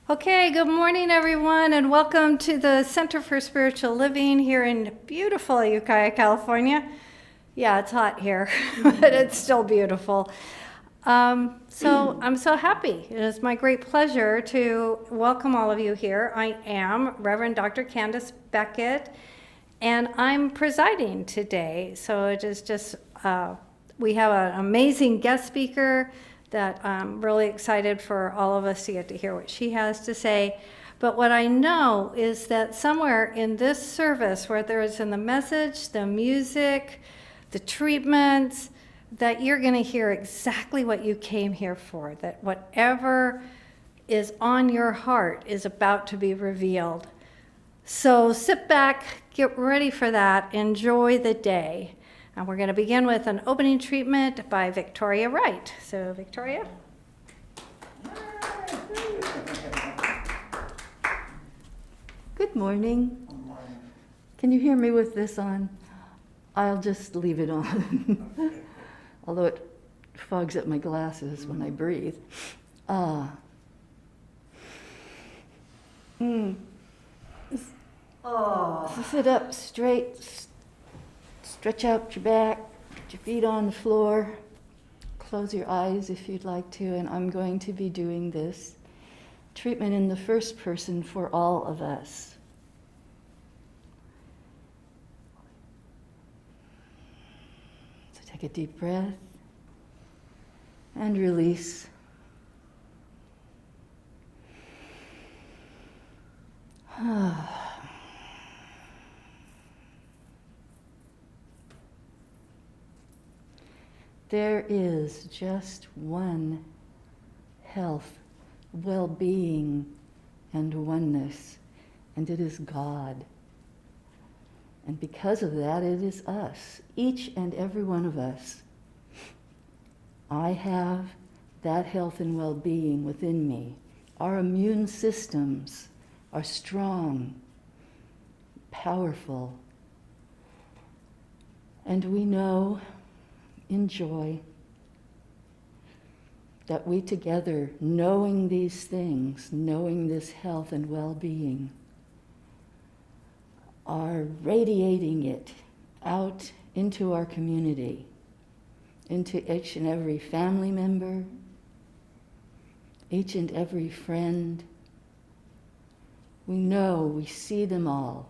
Okay, good morning, everyone, and welcome to the Center for Spiritual Living here in beautiful Ukiah, California. Yeah, it's hot here, but it's still beautiful. So I'm so happy. It is my great pleasure to welcome all of you here. I am Reverend Dr. Candace Beckett, and I'm presiding today. So it is just, we have an amazing guest speaker that I'm really excited for all of us to get to hear what she has to say. But what I know is that somewhere in this service, whether it's in the message, the music, the treatments, that you're going to hear exactly what you came here for, that whatever is on your heart is about to be revealed. So sit back, get ready for that, enjoy the day. And we're going to begin with an opening treatment by Victoria Wright. So, Victoria. Good morning. Can you hear me with this on? I'll just leave it on, although it fogs up my glasses when I breathe. Sit up straight, stretch out your back, put your feet on the floor, close your eyes if you'd like to, and I'm going to be doing this treatment in the first person for all of us. So take a deep breath and release. There is just one health, well-being, and oneness, and it is God. And because of that, it is us, each and every one of us. I have that health and well-being within me. Our immune systems are strong, powerful, and we know in joy that we together, knowing these things, knowing this health and well-being, are radiating it out into our community, into each and every family member, each and every friend. We know, we see them all.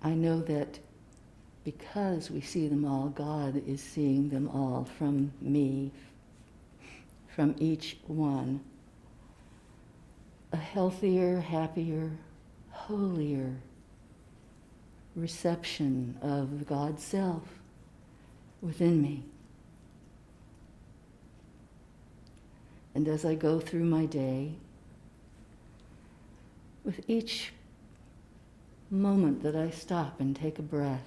I know that because we see them all, God is seeing them all from me, from each one. A healthier, happier, holier reception of God's self within me. And as I go through my day, with each moment that I stop and take a breath,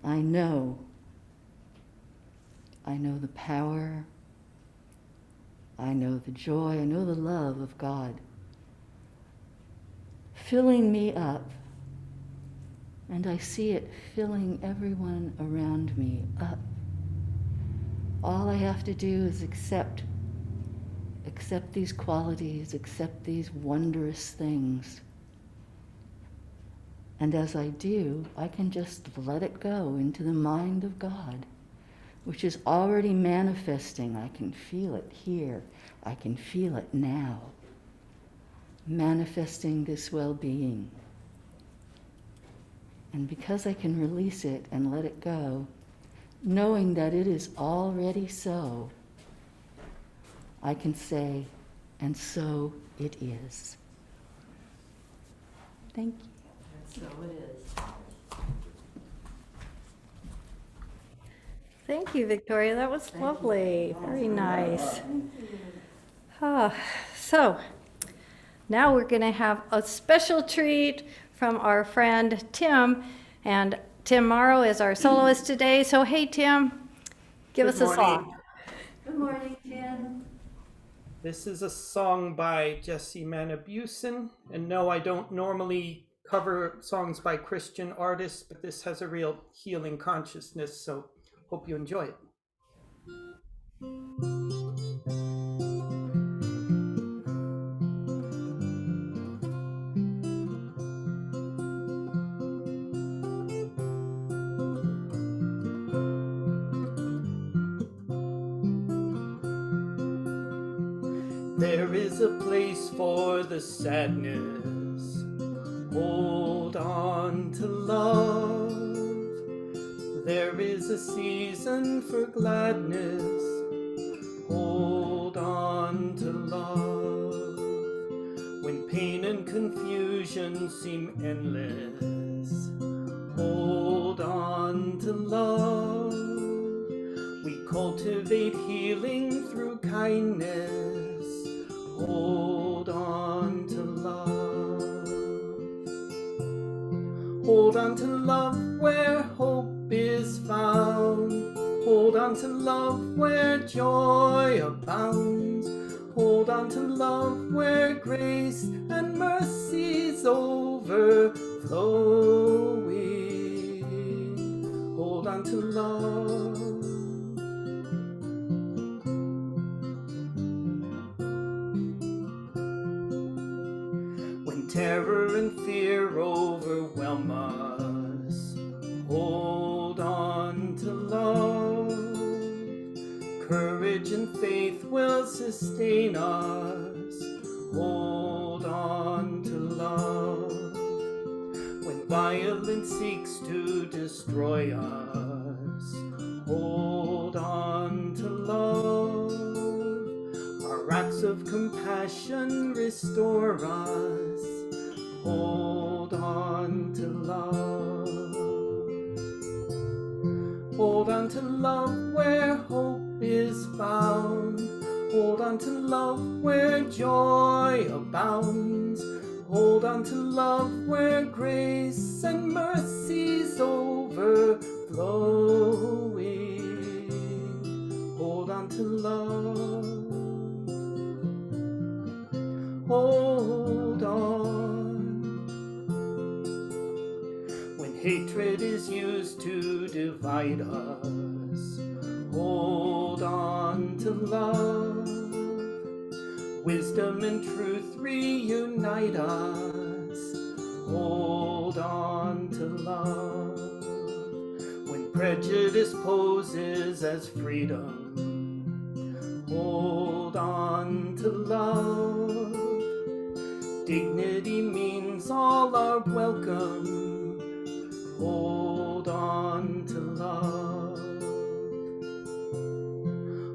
I know the power, I know the joy, I know the love of God filling me up, and I see it filling everyone around me up. All I have to do is accept these qualities, accept these wondrous things. And as I do, I can just let it go into the mind of God, which is already manifesting. I can feel it here. I can feel it now, manifesting this well-being. And because I can release it and let it go, knowing that it is already so, I can say, and so it is. Thank you. So it is. Thank you, Victoria. That was lovely. Very nice. So now we're going to have a special treat from our friend Tim. And Tim Mauro is our soloist today. So hey, Tim, give us a song. Good morning, Tim. This is a song by Jesse Manabusen. And no, I don't normally cover songs by Christian artists, but this has a real healing consciousness, so hope you enjoy it. There is a place for the sadness. Hold on to love. There is a season for gladness. Hold on to love. When pain and confusion seem endless, hold on to love. We cultivate healing through kindness. Hold on to love. Hold on to love where hope is found. Hold on to love where joy abounds. Hold on to love where grace and mercy's overflowing. Hold on to love. When terror and fear overwhelm us, hold on to love. Courage and faith will sustain us. Hold on to love. When violence seeks to destroy us, hold on to love. Our acts of compassion restore us. Hold on to love. Hold on to love where hope is found. Hold on to love where joy abounds. Hold on to love where grace and mercy's overflowing. Hold on to love. Hold on. When hatred is used to divide us, hold on to love. Wisdom and truth reunite us. Hold on to love. When prejudice poses as freedom, hold on to love. Dignity means all are welcome. Hold on to love.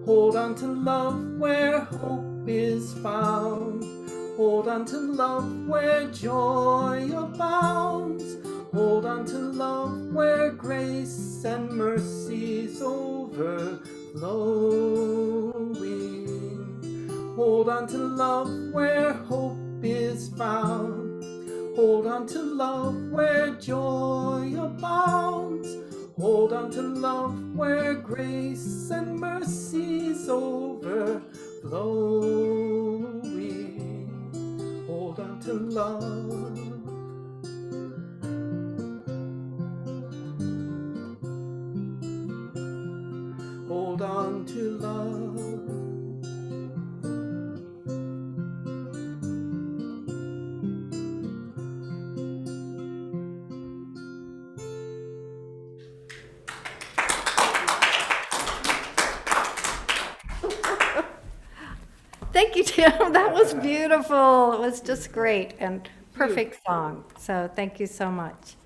Hold on to love where hope is found. Hold on to love where joy abounds. Hold on to love where grace and mercy's overflowing. Hold on to love where hope is found. Hold on to love where joy abounds. Hold on to love where grace and mercy's overflowing. Hold on to love. Hold on to love. Thank you, Tim. That was beautiful. It was just great and perfect song. So thank you so much.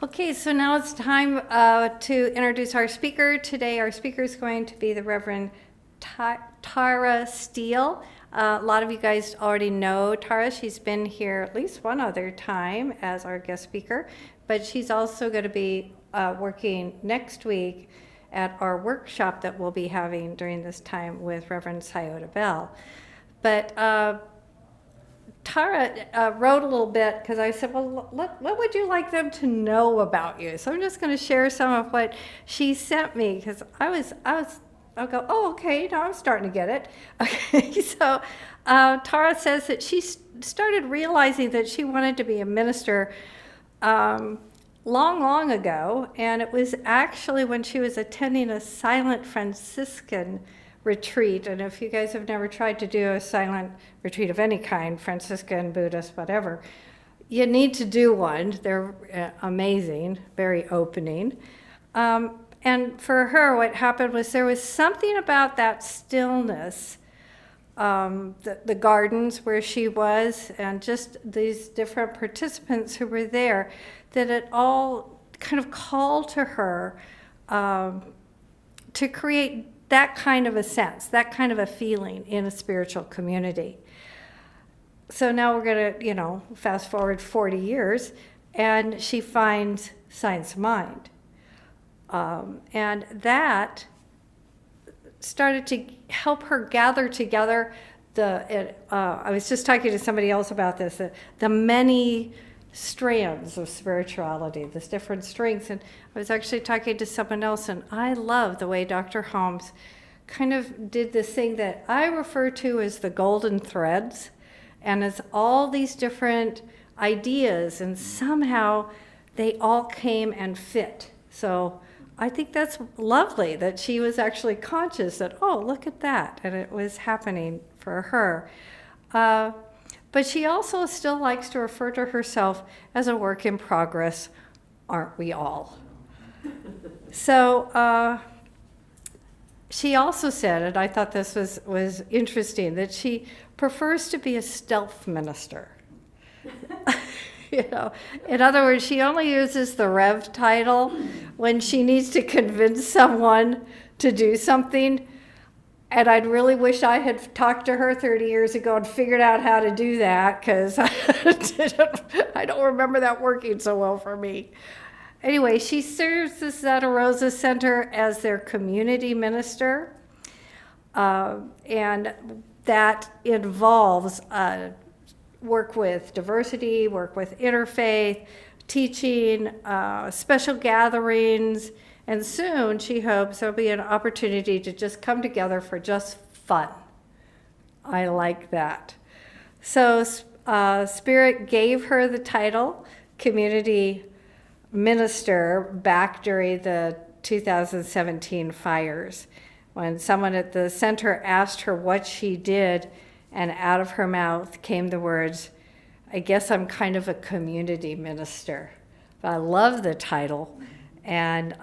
Okay, so now it's time to introduce our speaker. Today, our speaker is going to be the Reverend Tara Steele. A lot of you guys already know Tara. She's been here at least one other time as our guest speaker, but she's also going to be working next week at our workshop that we'll be having during this time with Reverend Scioto Bell. But Tara wrote a little bit because I said, well, what would you like them to know about you? So I'm just going to share some of what she sent me because I'll go, oh, okay, now I'm starting to get it. Okay, so Tara says that she started realizing that she wanted to be a minister long ago, and it was actually when she was attending a silent Franciscan retreat. And if you guys have never tried to do a silent retreat of any kind, Franciscan, Buddhist, whatever, you need to do one. They're amazing, very opening. And for her, what happened was there was something about that stillness the gardens where she was, and just these different participants who were there, that it all kind of called to her to create that kind of a sense, that kind of a feeling in a spiritual community. So now we're going to, fast forward 40 years, and she finds Science Mind. And that started to help her gather together I was just talking to somebody else about this, the many strands of spirituality, these different strings. And I was actually talking to someone else, and I love the way Dr. Holmes kind of did this thing that I refer to as the golden threads. And it's all these different ideas, and somehow they all came and fit. So I think that's lovely that she was actually conscious that, oh, look at that, and it was happening for her. But she also still likes to refer to herself as a work in progress, aren't we all? So she also said, and I thought this was interesting, that she prefers to be a stealth minister. In other words, she only uses the Rev title when she needs to convince someone to do something. And I'd really wish I had talked to her 30 years ago and figured out how to do that, because I don't remember that working so well for me. Anyway, she serves the Santa Rosa Center as their community minister. And that involves work with diversity, work with interfaith, teaching, special gatherings, and soon, she hopes, there'll be an opportunity to just come together for just fun. I like that. So Spirit gave her the title Community Minister back during the 2017 fires, when someone at the center asked her what she did, and out of her mouth came the words, "I guess I'm kind of a community minister." But I love the title, and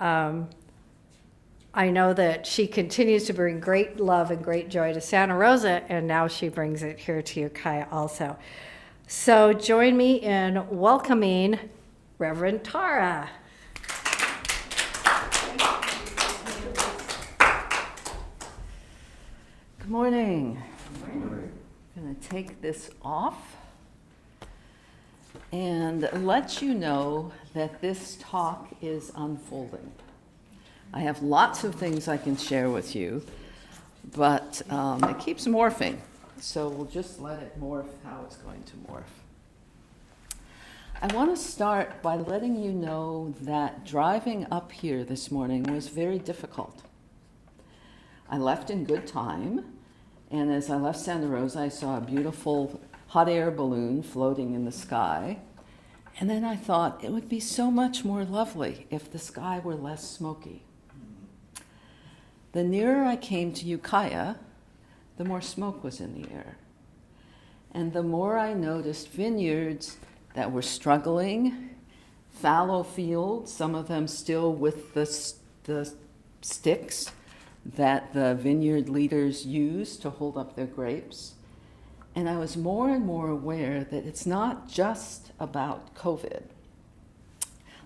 I know that she continues to bring great love and great joy to Santa Rosa, and now she brings it here to Ukiah also. So join me in welcoming Reverend Tara. Good morning. I'm going to take this off and let you know that this talk is unfolding. I have lots of things I can share with you, but it keeps morphing, so we'll just let it morph how it's going to morph. I want to start by letting you know that driving up here this morning was very difficult. I left in good time, and as I left Santa Rosa, I saw a beautiful hot air balloon floating in the sky. And then I thought it would be so much more lovely if the sky were less smoky. The nearer I came to Ukiah, the more smoke was in the air. And the more I noticed vineyards that were struggling, fallow fields, some of them still with the sticks that the vineyard leaders use to hold up their grapes. And I was more and more aware that it's not just about COVID.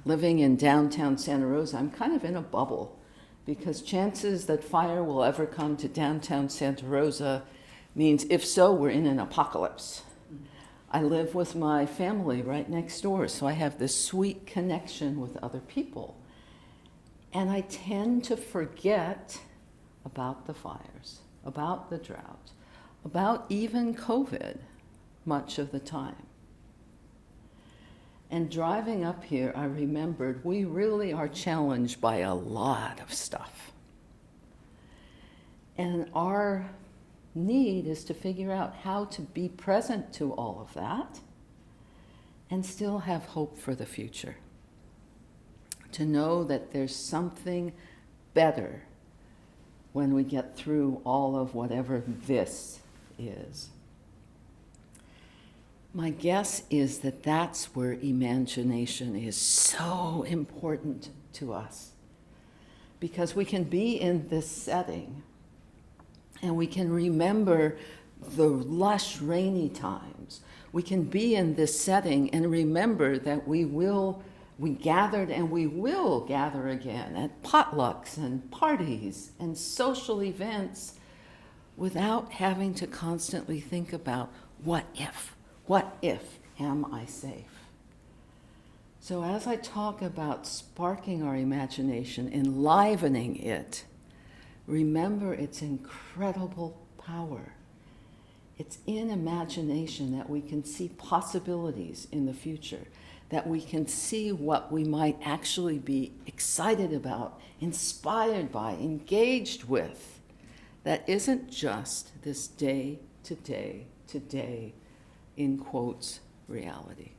Living in downtown Santa Rosa, I'm kind of in a bubble, because chances that fire will ever come to downtown Santa Rosa means, if so, we're in an apocalypse. I live with my family right next door, so I have this sweet connection with other people. And I tend to forget about the fires, about the drought, about even COVID much of the time. And driving up here, I remembered we really are challenged by a lot of stuff. And our need is to figure out how to be present to all of that and still have hope for the future. To know that there's something better when we get through all of whatever this is. My guess is that that's where imagination is so important to us, because we can be in this setting and we can remember the lush rainy times. We can be in this setting and remember that we gathered and we will gather again at potlucks and parties and social events without having to constantly think about what if am I safe? So as I talk about sparking our imagination, enlivening it, remember its incredible power. It's in imagination that we can see possibilities in the future, that we can see what we might actually be excited about, inspired by, engaged with. That isn't just this day to day, in quotes, reality.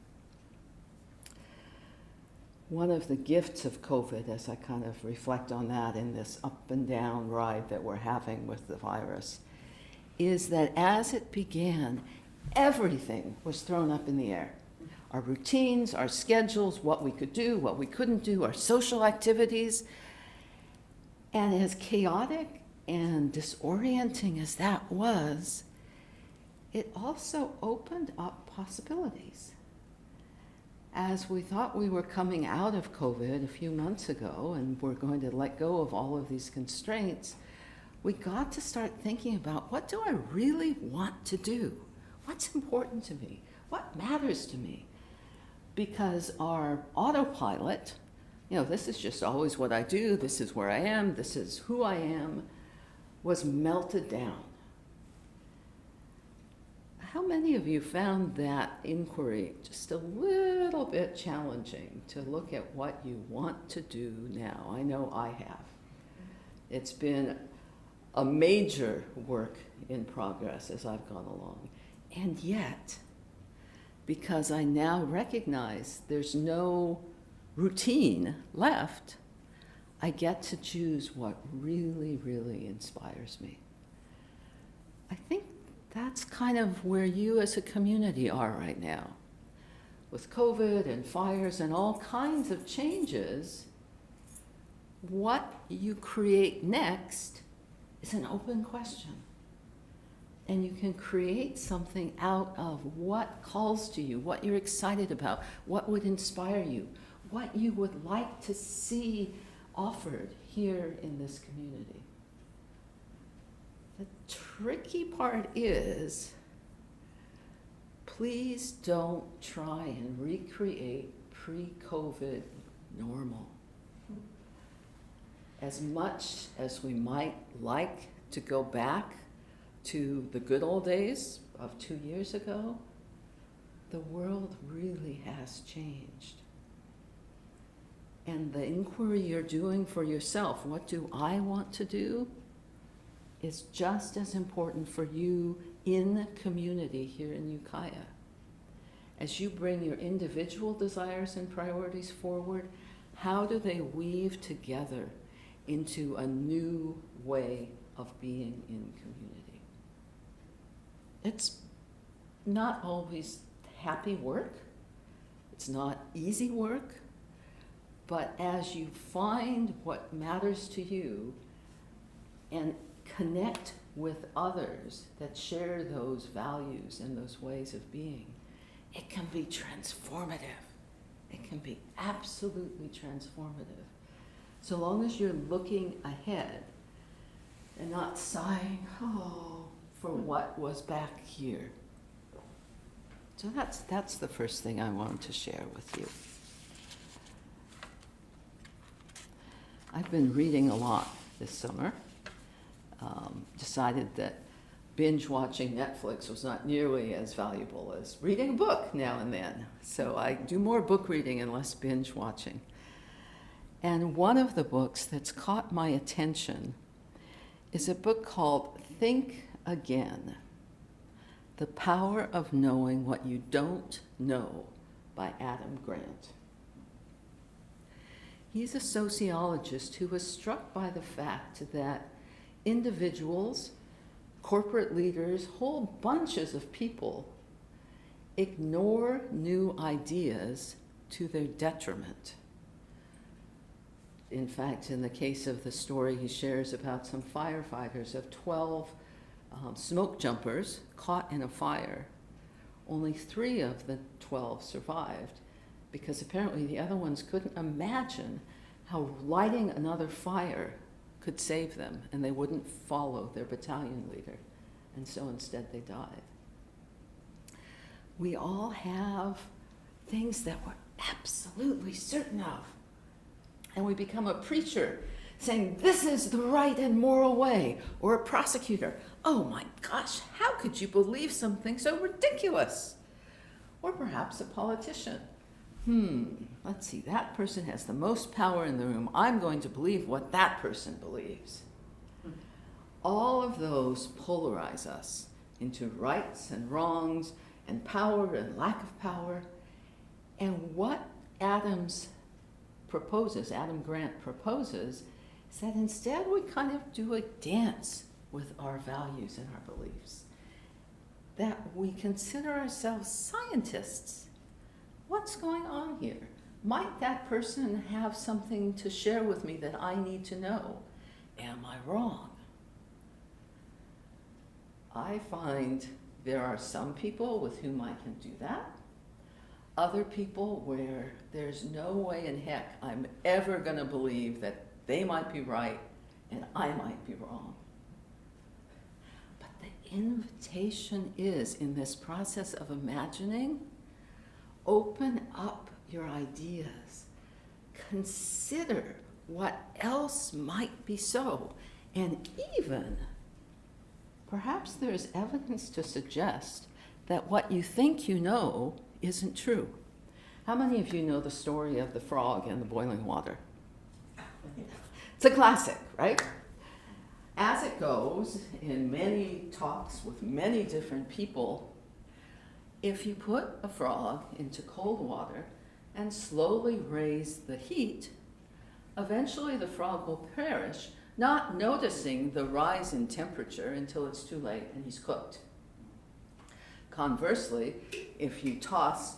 One of the gifts of COVID, as I kind of reflect on that in this up and down ride that we're having with the virus, is that as it began, everything was thrown up in the air. Our routines, our schedules, what we could do, what we couldn't do, our social activities. And as chaotic and disorienting as that was, it also opened up possibilities. As we thought we were coming out of COVID a few months ago and we're going to let go of all of these constraints, we got to start thinking about, what do I really want to do? What's important to me? What matters to me? Because our autopilot, this is just always what I do, this is where I am, this is who I am, was melted down. How many of you found that inquiry just a little bit challenging to look at what you want to do now? I know I have. It's been a major work in progress as I've gone along. And yet, because I now recognize there's no routine left, I get to choose what really, really inspires me. I think that's kind of where you as a community are right now. With COVID and fires and all kinds of changes, what you create next is an open question. And you can create something out of what calls to you, what you're excited about, what would inspire you, what you would like to see offered here in this community. The tricky part is, please don't try and recreate pre-COVID normal. As much as we might like to go back to the good old days of 2 years ago, the world really has changed. And the inquiry you're doing for yourself, what do I want to do, is just as important for you in the community here in Ukiah. As you bring your individual desires and priorities forward, how do they weave together into a new way of being in community? It's not always happy work. It's not easy work. But as you find what matters to you and connect with others that share those values and those ways of being, it can be transformative. It can be absolutely transformative. So long as you're looking ahead and not sighing, for what was back here. So that's the first thing I wanted to share with you. I've been reading a lot this summer. Decided that binge watching Netflix was not nearly as valuable as reading a book now and then. So I do more book reading and less binge watching. And one of the books that's caught my attention is a book called Think Again: The Power of Knowing What You Don't Know by Adam Grant. He's a sociologist who was struck by the fact that individuals, corporate leaders, whole bunches of people ignore new ideas to their detriment. In fact, in the case of the story he shares about some firefighters, of 12 smoke jumpers caught in a fire. Only 3 of the 12 survived because apparently the other ones couldn't imagine how lighting another fire could save them, and they wouldn't follow their battalion leader. And so instead they died. We all have things that we're absolutely certain of. And we become a preacher saying, this is the right and moral way, or a prosecutor, oh my gosh, how could you believe something so ridiculous? Or perhaps a politician. Let's see, that person has the most power in the room. I'm going to believe what that person believes. All of those polarize us into rights and wrongs and power and lack of power. And what Adam Grant proposes, is that instead we kind of do a dance with our values and our beliefs. That we consider ourselves scientists. What's going on here? Might that person have something to share with me that I need to know? Am I wrong? I find there are some people with whom I can do that. Other people where there's no way in heck I'm ever going to believe that they might be right and I might be wrong. But the invitation is, in this process of imagining, open up your ideas. Consider what else might be so. And even, perhaps there's evidence to suggest that what you think you know isn't true. How many of you know the story of the frog and the boiling water? It's a classic, right? As it goes, in many talks with many different people, if you put a frog into cold water and slowly raise the heat, eventually the frog will perish, not noticing the rise in temperature until it's too late and he's cooked. Conversely, if you toss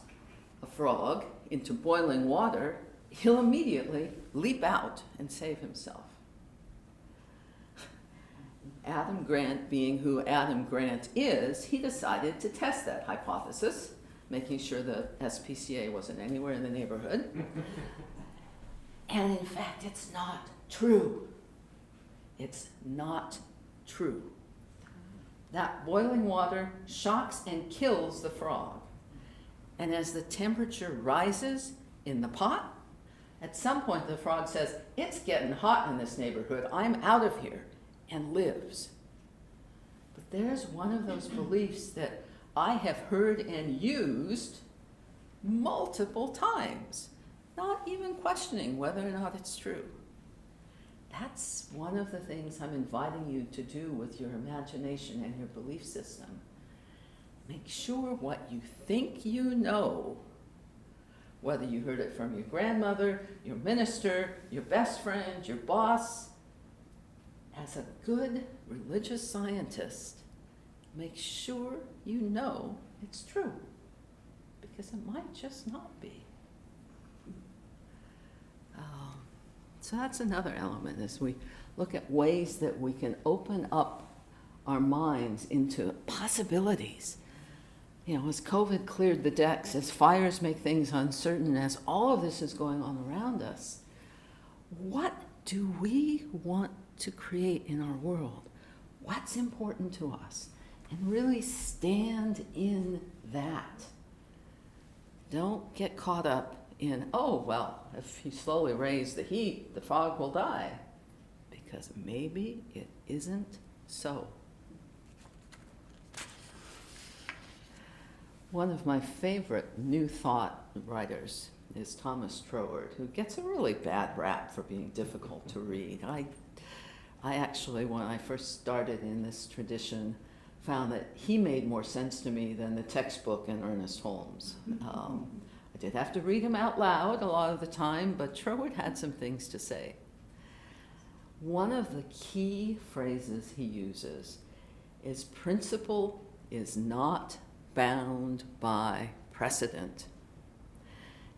a frog into boiling water, he'll immediately leap out and save himself. Adam Grant, being who Adam Grant is, he decided to test that hypothesis, making sure the SPCA wasn't anywhere in the neighborhood. And in fact, it's not true. It's not true. That boiling water shocks and kills the frog. And as the temperature rises in the pot, at some point the frog says, it's getting hot in this neighborhood, I'm out of here, and lives. But there's one of those beliefs that I have heard and used multiple times, not even questioning whether or not it's true. That's one of the things I'm inviting you to do with your imagination and your belief system. Make sure what you think you know, whether you heard it from your grandmother, your minister, your best friend, your boss, as a good religious scientist, make sure you know it's true, because it might just not be. So that's another element as we look at ways that we can open up our minds into possibilities. You know, as COVID cleared the decks, as fires make things uncertain, as all of this is going on around us, what do we want to create in our world? What's important to us? And really stand in that. Don't get caught up in, oh, well, if you slowly raise the heat, the frog will die. Because maybe it isn't so. One of my favorite New Thought writers is Thomas Troward, who gets a really bad rap for being difficult to read. I actually, when I first started in this tradition, found that he made more sense to me than the textbook and Ernest Holmes. I did have to read him out loud a lot of the time, but Troward had some things to say. One of the key phrases he uses is principle is not bound by precedent.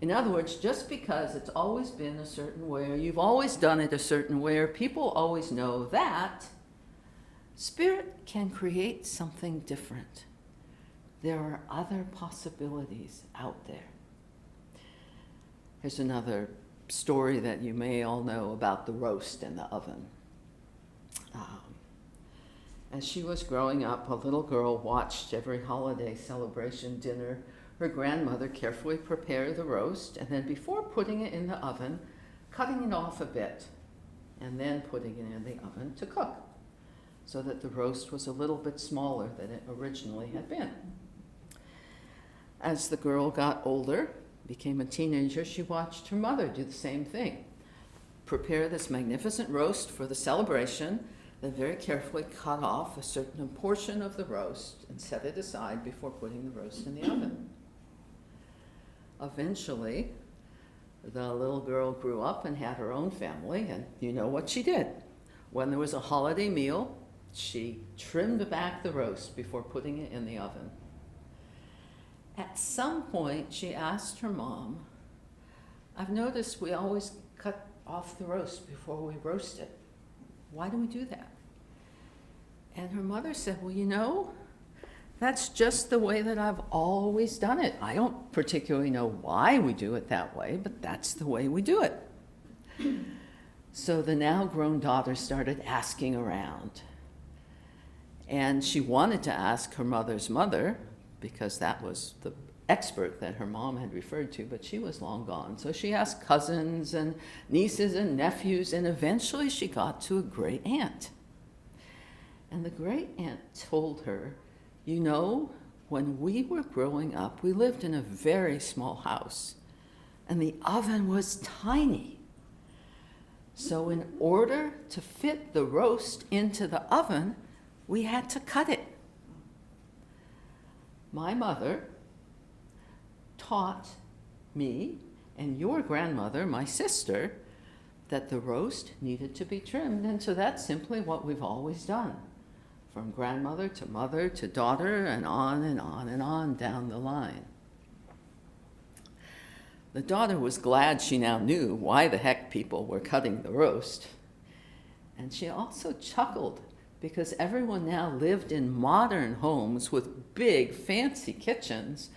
In other words, just because it's always been a certain way, or you've always done it a certain way, or people always know that, Spirit can create something different. There are other possibilities out there. Here's another story that you may all know about the roast in the oven. As she was growing up, a little girl watched every holiday celebration dinner her grandmother carefully prepare the roast, and then before putting it in the oven, cutting it off a bit, and then putting it in the oven to cook, so that the roast was a little bit smaller than it originally had been. As the girl got older, became a teenager, she watched her mother do the same thing. Prepare this magnificent roast for the celebration, then very carefully cut off a certain portion of the roast and set it aside before putting the roast in the oven. Eventually, the little girl grew up and had her own family, and you know what she did. When there was a holiday meal, she trimmed back the roast before putting it in the oven. At some point, she asked her mom, "I've noticed we always cut off the roast before we roast it. Why do we do that?" And her mother said, "Well, you know, that's just the way that I've always done it. I don't particularly know why we do it that way, but that's the way we do it." So the now grown daughter started asking around. And she wanted to ask her mother's mother, because that was the expert that her mom had referred to, but she was long gone. So she asked cousins and nieces and nephews, and eventually she got to a great aunt. And the great aunt told her, "You know, when we were growing up, we lived in a very small house, and the oven was tiny. So in order to fit the roast into the oven, we had to cut it. My mother taught me and your grandmother, my sister, that the roast needed to be trimmed, and so that's simply what we've always done, from grandmother to mother to daughter, and on and on and on down the line." The daughter was glad she now knew why the heck people were cutting the roast. And she also chuckled because everyone now lived in modern homes with big, fancy kitchens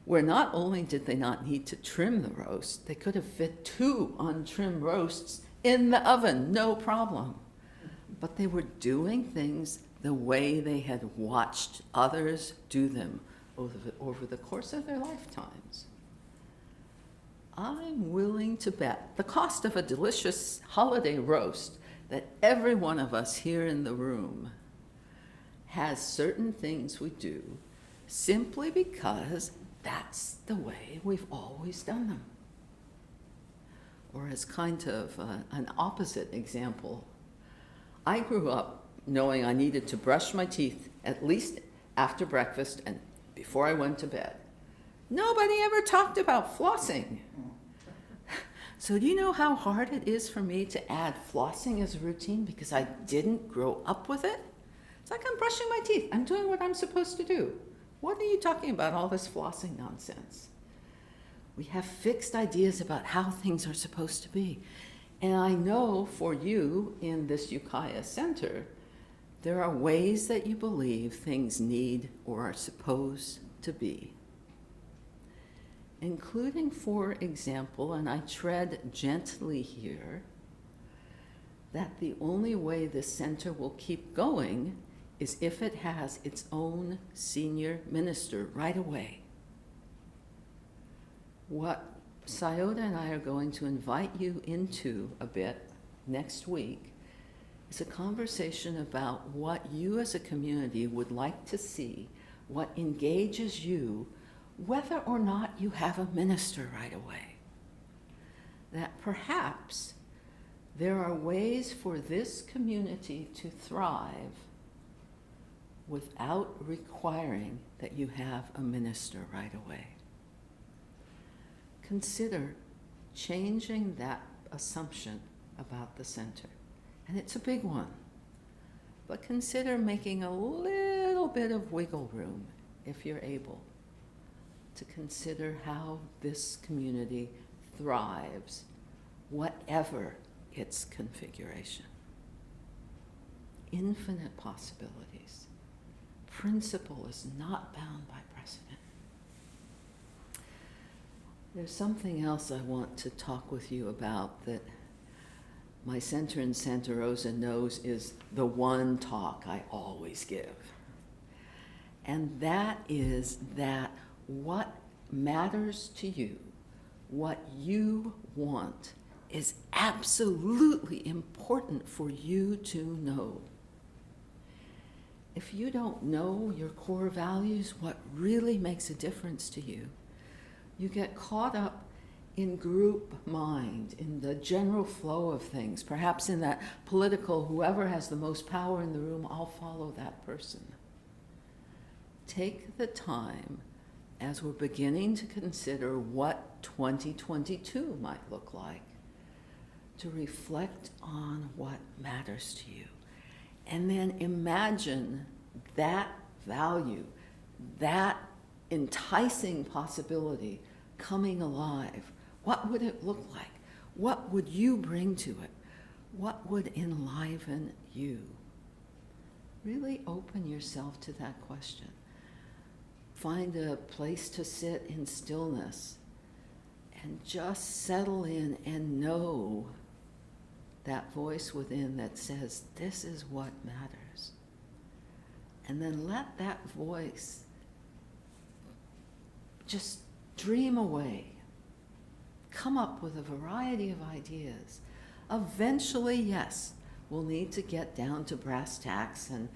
where not only did they not need to trim the roast, they could have fit 2 untrimmed roasts in the oven, no problem. But they were doing things the way they had watched others do them over the course of their lifetimes. I'm willing to bet the cost of a delicious holiday roast that every one of us here in the room has certain things we do simply because that's the way we've always done them. Or as kind of an opposite example, I grew up knowing I needed to brush my teeth at least after breakfast and before I went to bed. Nobody ever talked about flossing. So do you know how hard it is for me to add flossing as a routine because I didn't grow up with it? It's like I'm brushing my teeth. I'm doing what I'm supposed to do. What are you talking about, all this flossing nonsense? We have fixed ideas about how things are supposed to be. And I know for you in this Ukiah Center, there are ways that you believe things need or are supposed to be. Including, for example, and I tread gently here, that the only way this center will keep going is if it has its own senior minister right away. What Sayota and I are going to invite you into a bit next week is a conversation about what you as a community would like to see, what engages you, whether or not you have a minister right away. That perhaps there are ways for this community to thrive without requiring that you have a minister right away. Consider changing that assumption about the center. And it's a big one. But consider making a little bit of wiggle room, if you're able, to consider how this community thrives, whatever its configuration. infinite possibilities. Principle is not bound by precedent. There's something else I want to talk with you about that my center in Santa Rosa knows is the one talk I always give. And that is that what matters to you, what you want, is absolutely important for you to know. If you don't know your core values, what really makes a difference to you, you get caught up in group mind, in the general flow of things, perhaps in that political, whoever has the most power in the room, I'll follow that person. Take the time as we're beginning to consider what 2022 might look like, to reflect on what matters to you. And then imagine that value, that enticing possibility coming alive. What would it look like? What would you bring to it? What would enliven you? Really open yourself to that question. Find a place to sit in stillness and just settle in and know that voice within that says, this is what matters. And then let that voice just dream away. Come up with a variety of ideas. Eventually, yes, we'll need to get down to brass tacks. And,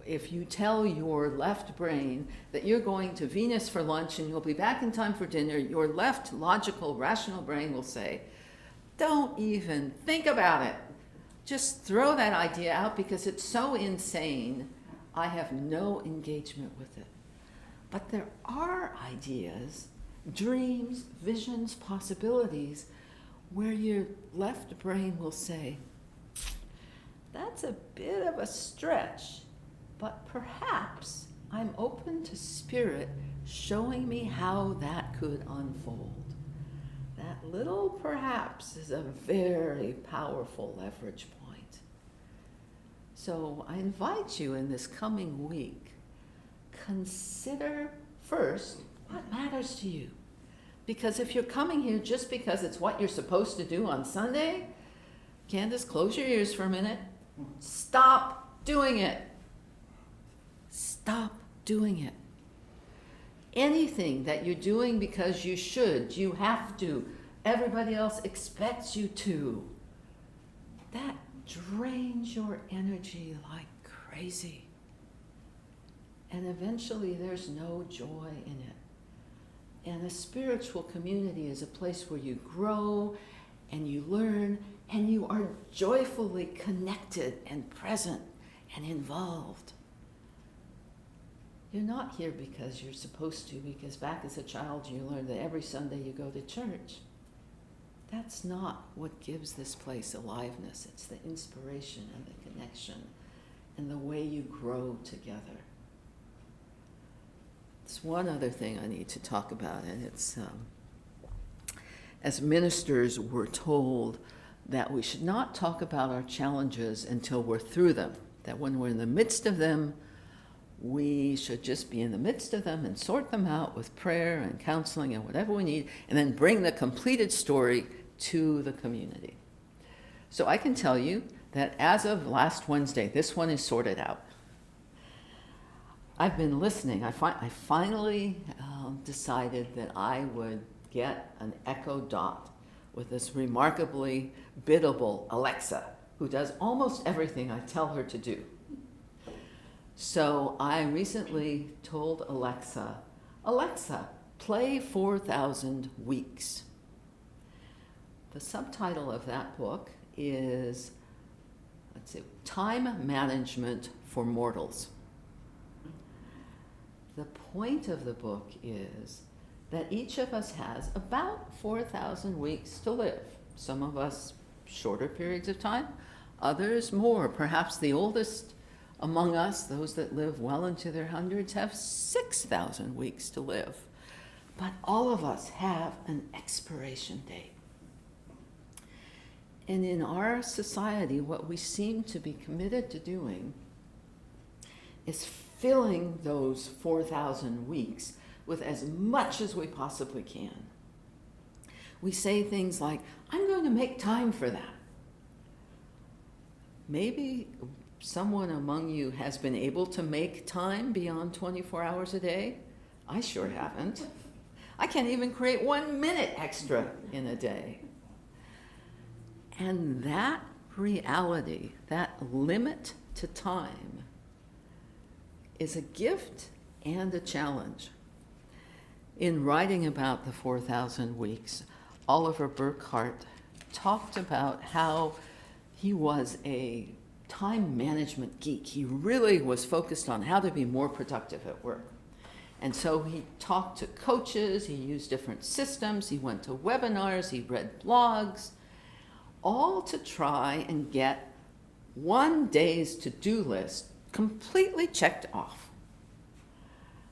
if you tell your left brain that you're going to Venus for lunch and you'll be back in time for dinner, your left logical, rational brain will say, don't even think about it. Just throw that idea out because it's so insane. I have no engagement with it. But there are ideas, dreams, visions, possibilities, where your left brain will say, that's a bit of a stretch, but perhaps I'm open to spirit showing me how that could unfold. That little perhaps is a very powerful leverage point. So I invite you in this coming week, consider first what matters to you. Because if you're coming here just because it's what you're supposed to do on Sunday, Candace, close your ears for a minute. Stop doing it. Stop doing it. Anything that you're doing because you should, you have to, everybody else expects you to, that drains your energy like crazy. And eventually there's no joy in it. And a spiritual community is a place where you grow and you learn and you are joyfully connected and present and involved. You're not here because you're supposed to, because back as a child you learned that every Sunday you go to church. That's not what gives this place aliveness. It's the inspiration and the connection and the way you grow together. There's one other thing I need to talk about, and it's as ministers, we're told that we should not talk about our challenges until we're through them, that when we're in the midst of them, we should just be in the midst of them and sort them out with prayer and counseling and whatever we need, and then bring the completed story to the community. So I can tell you that as of last Wednesday, this one is sorted out. I've been listening. I finally decided that I would get an Echo Dot with this remarkably biddable Alexa, who does almost everything I tell her to do. So I recently told Alexa, play 4,000 Weeks. The subtitle of that book is, Time Management for Mortals. The point of the book is that each of us has about 4,000 weeks to live. Some of us shorter periods of time, others more. Perhaps the oldest among us, those that live well into their hundreds, have 6,000 weeks to live. But all of us have an expiration date. And in our society, what we seem to be committed to doing is filling those 4,000 weeks with as much as we possibly can. We say things like, I'm going to make time for that. Maybe someone among you has been able to make time beyond 24 hours a day. I sure haven't. I can't even create 1 minute extra in a day. And that reality, that limit to time, is a gift and a challenge. In writing about the 4,000 weeks, Oliver Burkhart talked about how he was a time management geek. He really was focused on how to be more productive at work. And so he talked to coaches, he used different systems, he went to webinars, he read blogs, all to try and get one day's to-do list completely checked off.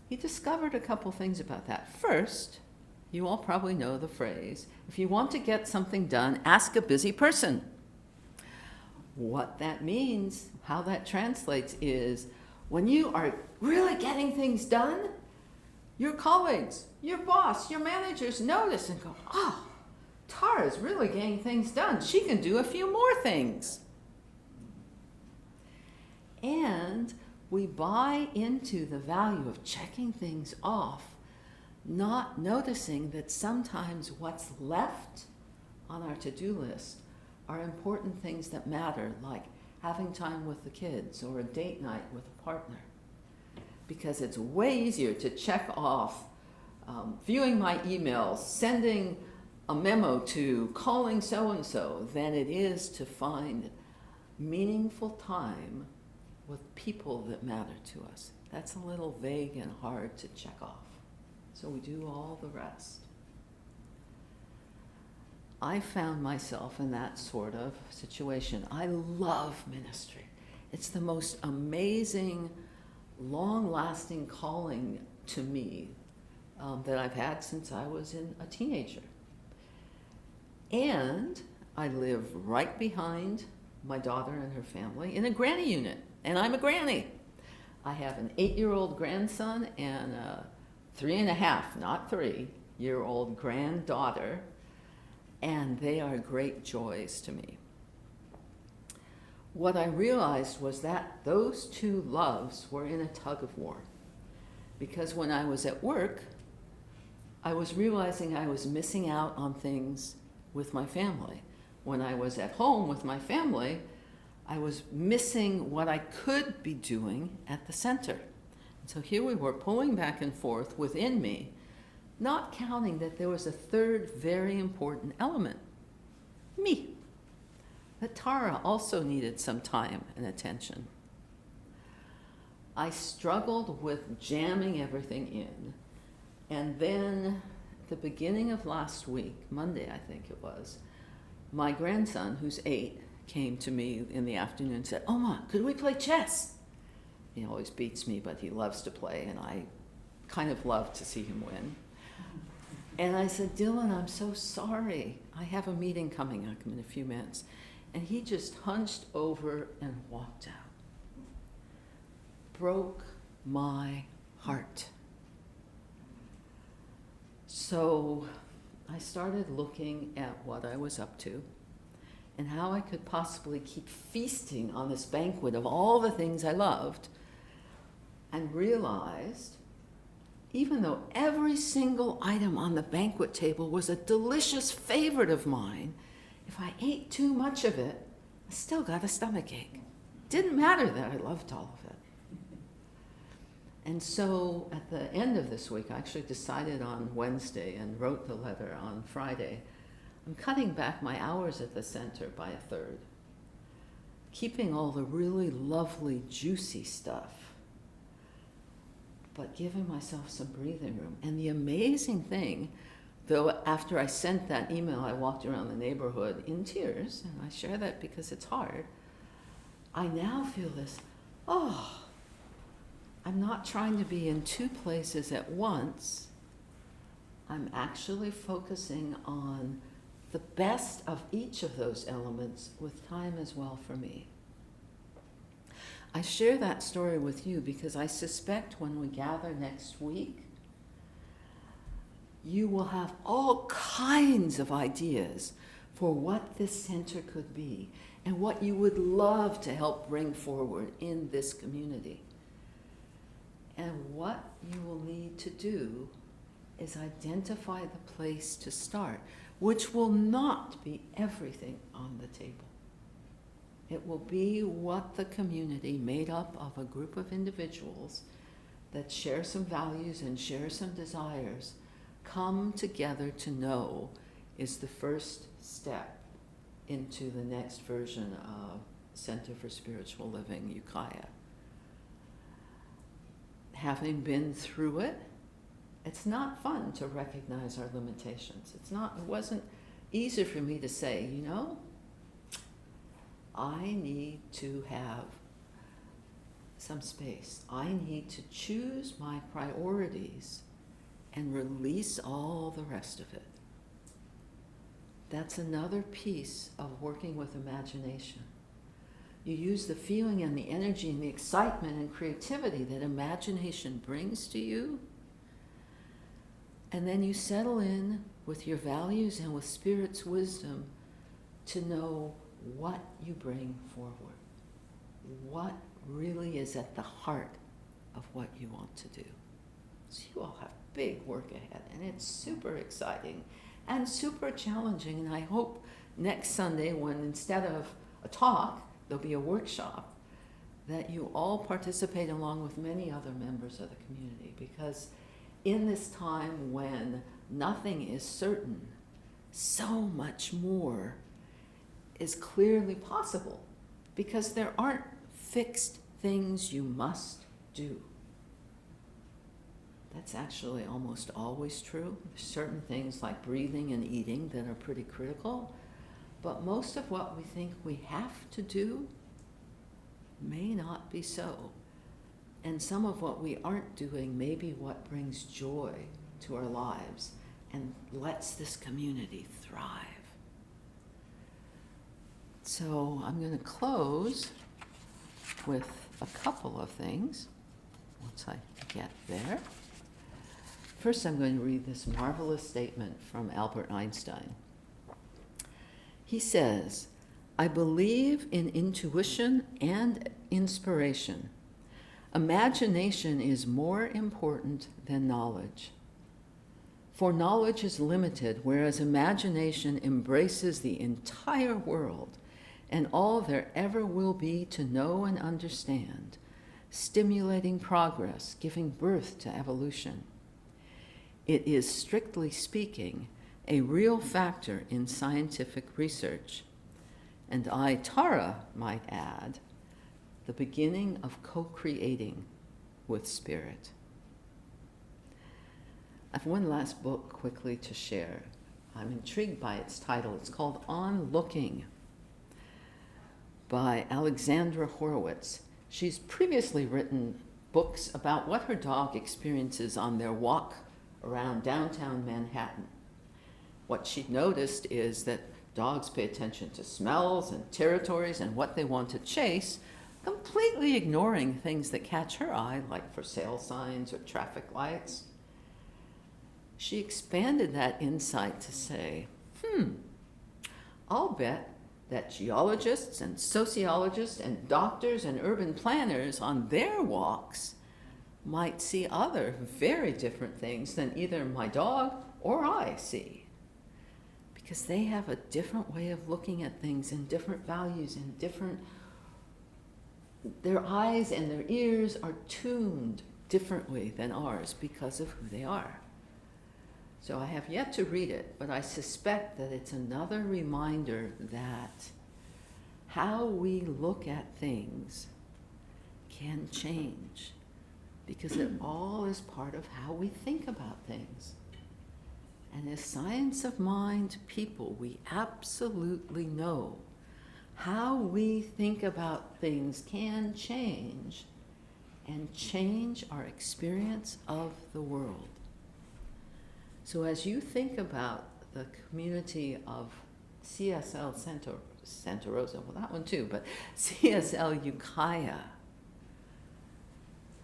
He discovered a couple things about that. First, you all probably know the phrase, if you want to get something done, ask a busy person. What that means, how that translates is, when you are really getting things done, your colleagues, your boss, your managers notice and go, oh, Tara's really getting things done. She can do a few more things. And we buy into the value of checking things off, not noticing that sometimes what's left on our to-do list are important things that matter, like having time with the kids or a date night with a partner. Because it's way easier to check off viewing my emails, sending a memo to calling so-and-so than it is to find meaningful time with people that matter to us. That's a little vague and hard to check off. So we do all the rest. I found myself in that sort of situation. I love ministry. It's the most amazing, long-lasting calling to me that I've had since I was a teenager. And I live right behind my daughter and her family in a granny unit, and I'm a granny. I have an 8-year-old grandson and a 3.5, not 3-year-old granddaughter, and they are great joys to me. What I realized was that those two loves were in a tug of war. Because when I was at work, I was realizing I was missing out on things with my family. When I was at home with my family, I was missing what I could be doing at the center. And so here we were pulling back and forth within me, not counting that there was a third very important element, me. That Tara also needed some time and attention. I struggled with jamming everything in. And then at the beginning of last week, Monday I think it was, my grandson, who's 8, came to me in the afternoon and said, Oma, could we play chess? He always beats me, but he loves to play, and I kind of love to see him win. And I said, Dylan, I'm so sorry. I have a meeting coming up in a few minutes. And he just hunched over and walked out. Broke my heart. So I started looking at what I was up to and how I could possibly keep feasting on this banquet of all the things I loved, and realized, even though every single item on the banquet table was a delicious favorite of mine, if I ate too much of it, I still got a stomachache. Didn't matter that I loved all of it. And so at the end of this week, I actually decided on Wednesday and wrote the letter on Friday. I'm cutting back my hours at the center by a third, keeping all the really lovely, juicy stuff, but giving myself some breathing room. And the amazing thing, though after I sent that email, I walked around the neighborhood in tears, and I share that because it's hard, I now feel this, I'm not trying to be in 2 places at once. I'm actually focusing on the best of each of those elements with time as well for me. I share that story with you because I suspect when we gather next week, you will have all kinds of ideas for what this center could be and what you would love to help bring forward in this community. And what you will need to do is identify the place to start, which will not be everything on the table. It will be what the community, made up of a group of individuals that share some values and share some desires, come together to know is the first step into the next version of Center for Spiritual Living, Ukiah. Having been through it, it's not fun to recognize our limitations. It wasn't easy for me to say, you know, I need to have some space. I need to choose my priorities and release all the rest of it. That's another piece of working with imagination. You use the feeling and the energy and the excitement and creativity that imagination brings to you, and then you settle in with your values and with Spirit's wisdom to know what you bring forward, what really is at the heart of what you want to do. So you all have big work ahead, and it's super exciting and super challenging, and I hope next Sunday, when instead of a talk, there'll be a workshop, that you all participate along with many other members of the community, because in this time when nothing is certain, so much more is clearly possible, because there aren't fixed things you must do. That's actually almost always true. There's certain things like breathing and eating that are pretty critical, but most of what we think we have to do may not be so. And some of what we aren't doing may be what brings joy to our lives and lets this community thrive. So I'm going to close with a couple of things once I get there. First, I'm going to read this marvelous statement from Albert Einstein. He says, "I believe in intuition and inspiration. Imagination is more important than knowledge. For knowledge is limited, whereas imagination embraces the entire world and all there ever will be to know and understand, stimulating progress, giving birth to evolution. It is, strictly speaking, a real factor in scientific research, and I, Tara, might add, the beginning of co-creating with Spirit." I have one last book quickly to share. I'm intrigued by its title. It's called On Looking by Alexandra Horowitz. She's previously written books about what her dog experiences on their walk around downtown Manhattan. What she noticed is that dogs pay attention to smells and territories and what they want to chase, completely ignoring things that catch her eye, like for sale signs or traffic lights. She expanded that insight to say, I'll bet that geologists and sociologists and doctors and urban planners on their walks might see other very different things than either my dog or I see, because they have a different way of looking at things and different values and their eyes and their ears are tuned differently than ours because of who they are. So I have yet to read it, but I suspect that it's another reminder that how we look at things can change, because it all is part of how we think about things. And as science of mind people, we absolutely know how we think about things can change and change our experience of the world. So as you think about the community of CSL Santa Rosa, well, that one too, but CSL Ukiah.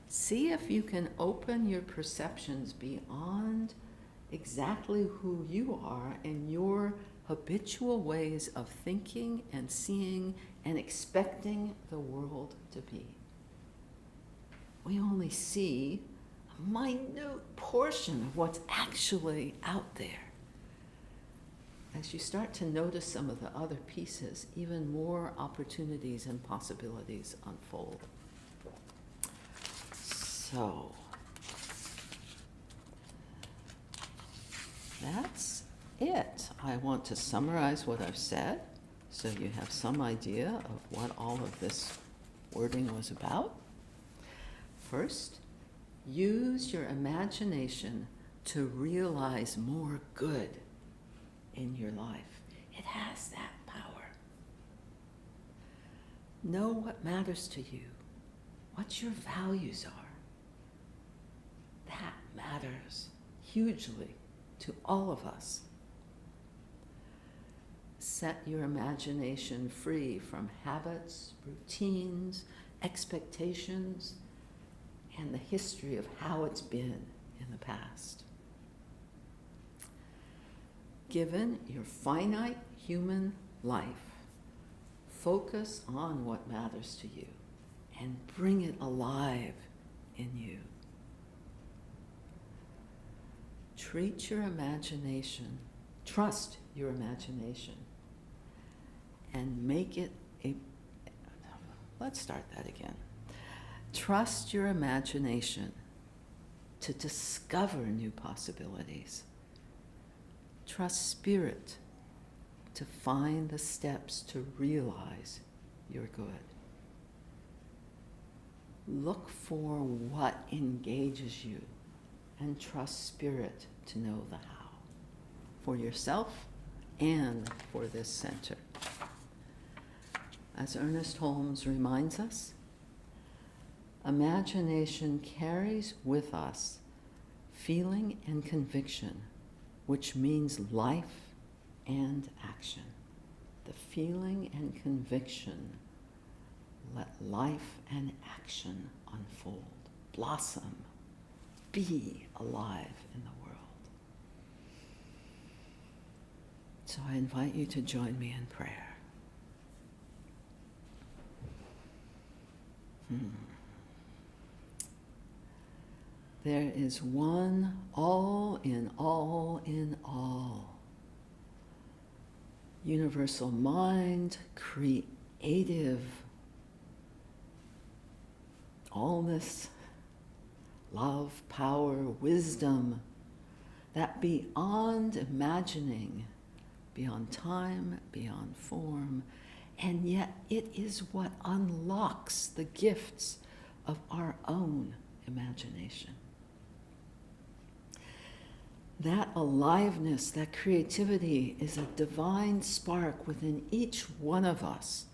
See if you can open your perceptions beyond exactly who you are and your habitual ways of thinking and seeing and expecting the world to be. We only see a minute portion of what's actually out there. As you start to notice some of the other pieces, even more opportunities and possibilities unfold. So, that's it. I want to summarize what I've said so you have some idea of what all of this wording was about. First, use your imagination to realize more good in your life. It has that power. Know what matters to you, what your values are. That matters hugely to all of us. Set your imagination free from habits, routines, expectations, and the history of how it's been in the past. Given your finite human life, focus on what matters to you and bring it alive in you. Treat your imagination, trust your imagination, and make it a, let's start that again. Trust your imagination to discover new possibilities. Trust spirit to find the steps to realize your good. Look for what engages you and trust spirit to know the how for yourself and for this center. As Ernest Holmes reminds us, imagination carries with us feeling and conviction, which means life and action. The feeling and conviction let life and action unfold, blossom, be alive in the world. So I invite you to join me in prayer. There is one all in all in all. Universal mind, creative, allness, love, power, wisdom, that beyond imagining, beyond time, beyond form, and yet it is what unlocks the gifts of our own imagination. That aliveness, that creativity is a divine spark within each one of us,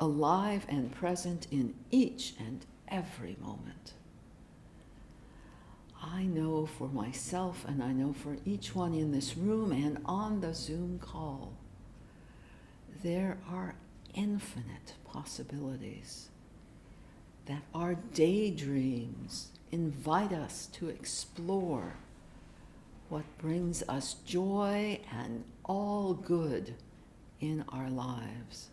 alive and present in each and every moment. I know for myself, and I know for each one in this room and on the Zoom call, there are infinite possibilities that our daydreams invite us to explore what brings us joy and all good in our lives.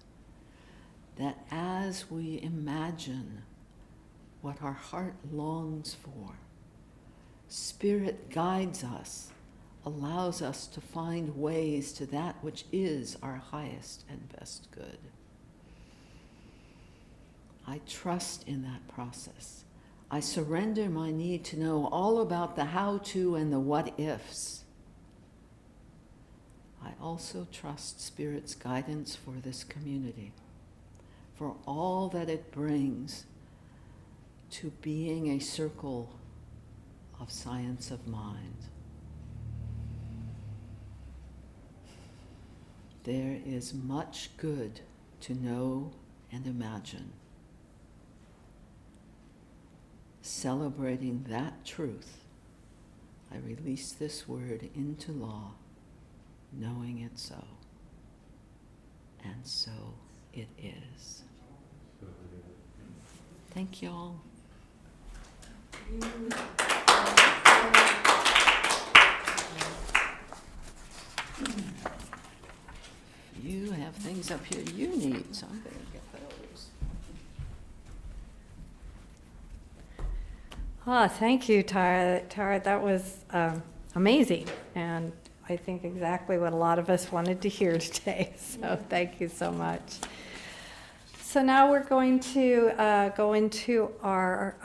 That as we imagine what our heart longs for, Spirit guides us, allows us to find ways to that which is our highest and best good. I trust in that process. I surrender my need to know all about the how-to and the what-ifs. I also trust Spirit's guidance for this community, for all that it brings to being a circle of science of mind. There is much good to know and imagine. Celebrating that truth, I release this word into law knowing it so. And so it is. Thank you all. You have things up here you need, so I'm going to get those. Oh, thank you, Tara. Tara, that was amazing, and I think exactly what a lot of us wanted to hear today, so thank you so much. So now we're going to go into our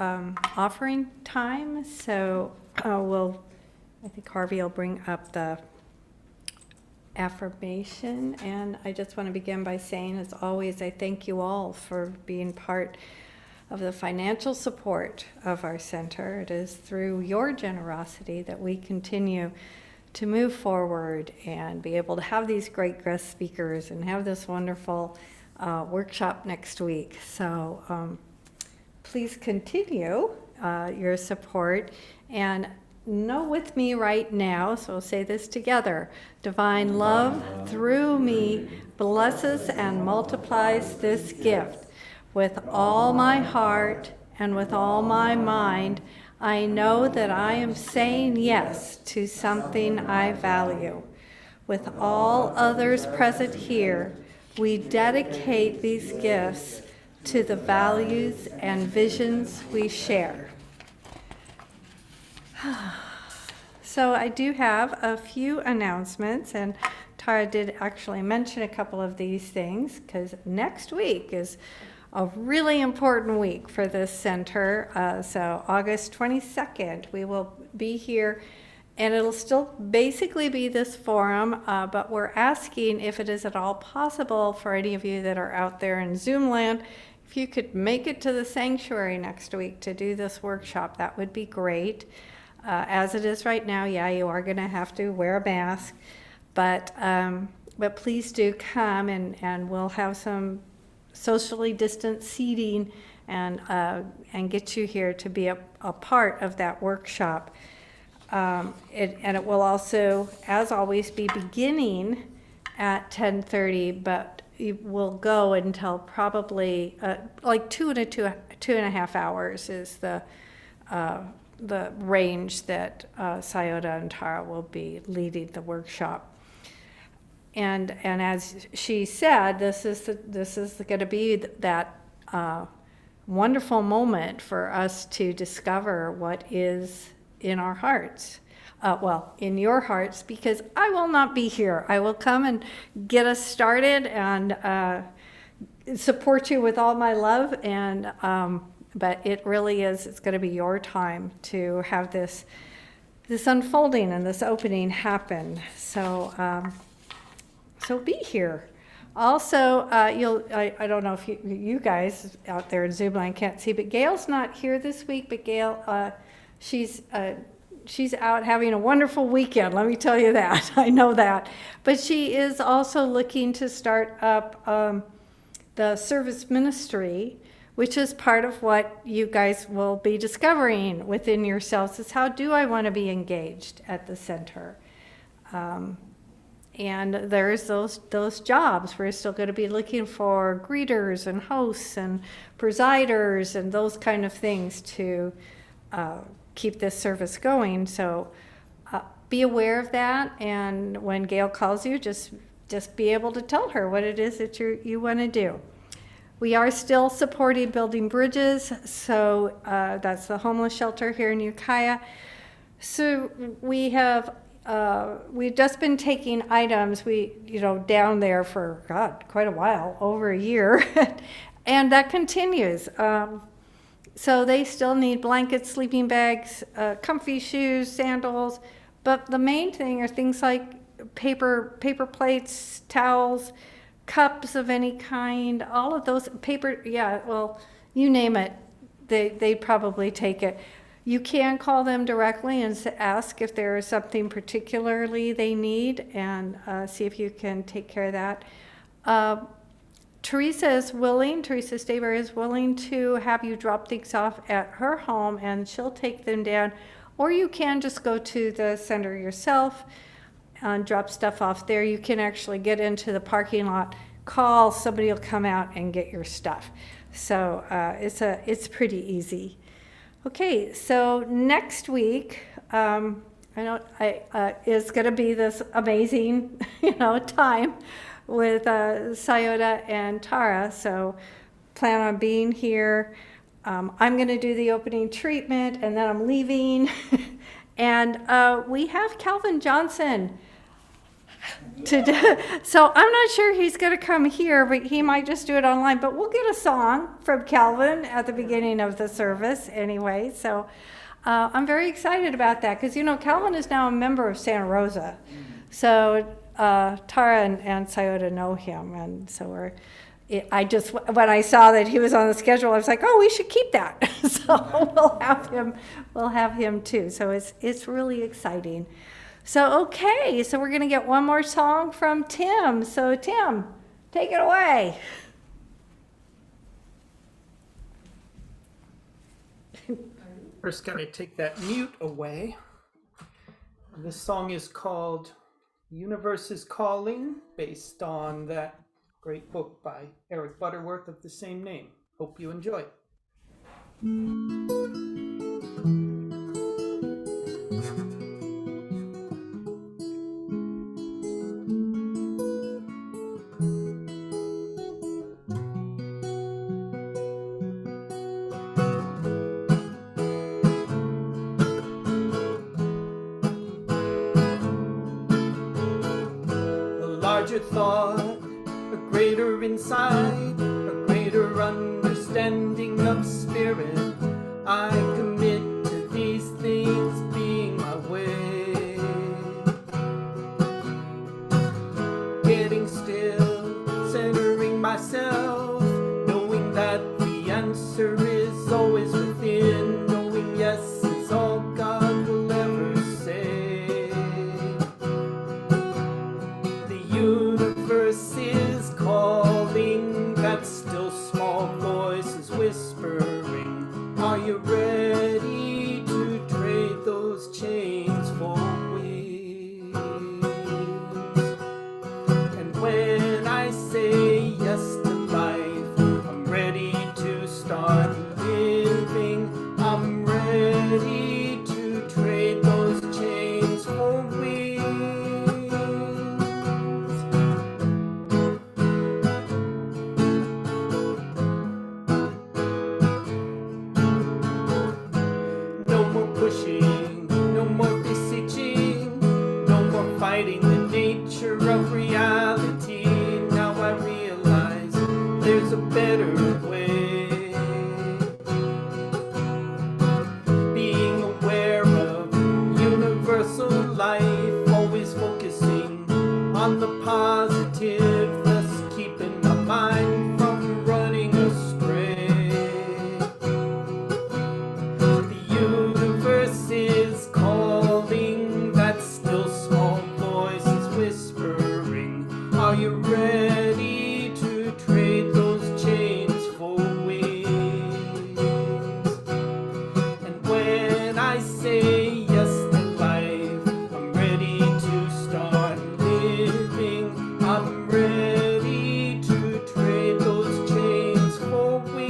offering time, so I think Harvey will bring up the affirmation, and I just want to begin by saying, as always, I thank you all for being part of the financial support of our center. It is through your generosity that we continue to move forward and be able to have these great guest speakers and have this wonderful workshop next week. So please continue your support, and know with me right now, so we'll say this together. Divine love through me blesses and multiplies this gift. With all my heart and with all my mind, I know that I am saying yes to something I value. With all others present here, we dedicate these gifts to the values and visions we share. So I do have a few announcements, and Tara did actually mention a couple of these things, because next week is a really important week for this center. So August 22nd, we will be here, and it'll still basically be this forum, but we're asking if it is at all possible for any of you that are out there in Zoom land, if you could make it to the sanctuary next week to do this workshop, that would be great. As it is right now, yeah, you are going to have to wear a mask, but please do come, and we'll have some socially distant seating and get you here to be a part of that workshop. And it will also, as always, be beginning at 10:30, but it will go until probably like 2.5 hours is the range that Sayota and Tara will be leading the workshop. And as she said, this is going to be that wonderful moment for us to discover what is in our hearts. Well, in your hearts, because I will not be here. I will come and get us started and support you with all my love, and but it really is, it's going to be your time to have this unfolding and this opening happen. So be here. Also, I don't know if you guys out there in Zoom land can't see, but Gail's not here this week. But Gail, she's out having a wonderful weekend. Let me tell you that. I know that. But she is also looking to start up the service ministry, which is part of what you guys will be discovering within yourselves, is how do I want to be engaged at the center? And there's those jobs. We're still going to be looking for greeters and hosts and presiders and those kind of things to keep this service going. So be aware of that, and when Gail calls you, just be able to tell her what it is that you want to do. We are still supporting Building Bridges, so that's the homeless shelter here in Ukiah. So we've just been taking items, down there for, quite a while, over a year, and that continues. So they still need blankets, sleeping bags, comfy shoes, sandals, but the main thing are things like paper plates, towels, cups of any kind, all of those paper, you name it, they'd probably take it. You can call them directly and ask if there is something particularly they need, and see if you can take care of that. Teresa Staber is willing to have you drop things off at her home, and she'll take them down, or you can just go to the center yourself and drop stuff off there. You can actually get into the parking lot, call, somebody will come out and get your stuff. So it's pretty easy. Okay, so next week, is going to be this amazing, time with Sayota and Tara. So plan on being here. I'm going to do the opening treatment, and then I'm leaving. And we have Calvin Johnson today. So I'm not sure he's going to come here, but he might just do it online. But we'll get a song from Calvin at the beginning of the service anyway. So I'm very excited about that because, Calvin is now a member of Santa Rosa. So Tara and Sayota know him. And so when I saw that he was on the schedule, I was like, oh, we should keep that. So we'll have him too. So it's really exciting. So, okay, so we're going to get one more song from Tim. So, Tim, take it away. First, gotta take that mute away. This song is called Universe is Calling, based on that great book by Eric Butterworth of the same name. Hope you enjoy. Larger thought, a greater insight, a greater understanding of spirit. I commit to these things being my way. Getting still, centering myself, knowing that the answer is always within, knowing yes is all God will ever say. Universe is calling, that still small voice is whispering. Are you ready to trade those chains for wings? And when I say yes to life, I'm ready to start living. I'm ready to trade those chains for wings. No more beseeching, no more fighting the nature of reality. Now I realize there's a better way. Being aware of universal life, always focusing on the positive, thus keeping my mind from running astray. Universe is calling, that still small voice is whispering. Are you ready to trade those chains for wings? And when I say yes to life, I'm ready to start living. I'm ready to trade those chains for wings.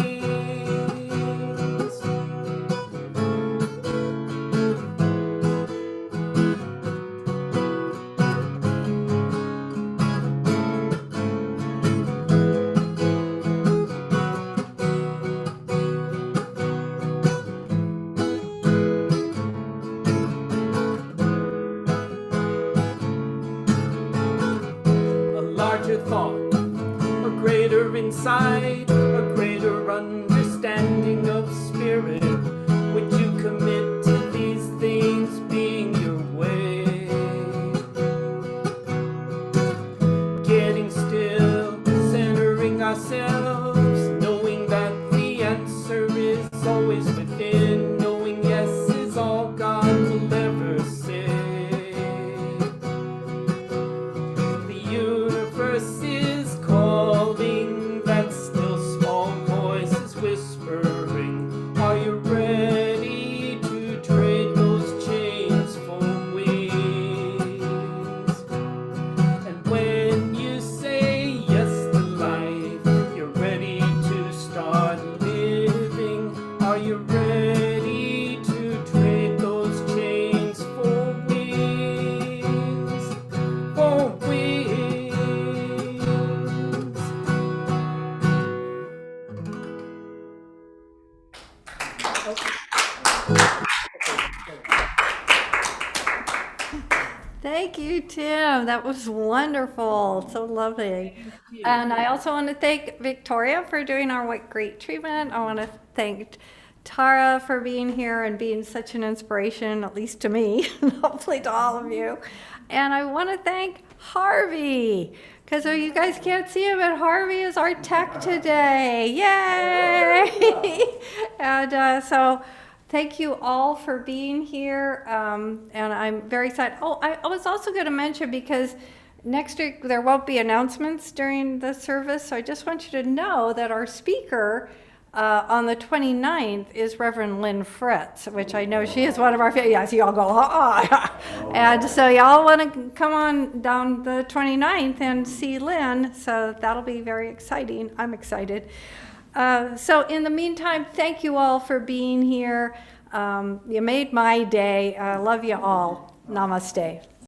Larger thought, a greater insight, a greater understanding of spirit. Would you commit to these things being your way? Getting still, centering ourselves, knowing that the answer is always within, knowing yes is all God will ever say. Universe is calling, that still Are you ready to trade those chains for wings? For wings. Thank you, Tim. That was wonderful. So lovely. And I also want to thank Victoria for doing our What Great treatment. I want to thank Tara for being here and being such an inspiration, at least to me, and hopefully to all of you. And I want to thank Harvey, because you guys can't see him, but Harvey is our tech today. Yay! And so thank you all for being here, and I'm very excited. Oh, I was also going to mention, because next week there won't be announcements during the service, so I just want you to know that our speaker on the 29th is Reverend Lynn Fritz, which I know she is one of our favorite. Yeah, so y'all go, and so y'all want to come on down the 29th and see Lynn, so that'll be very exciting. I'm excited. So in the meantime, thank you all for being here. You made my day. I love you all. Namaste.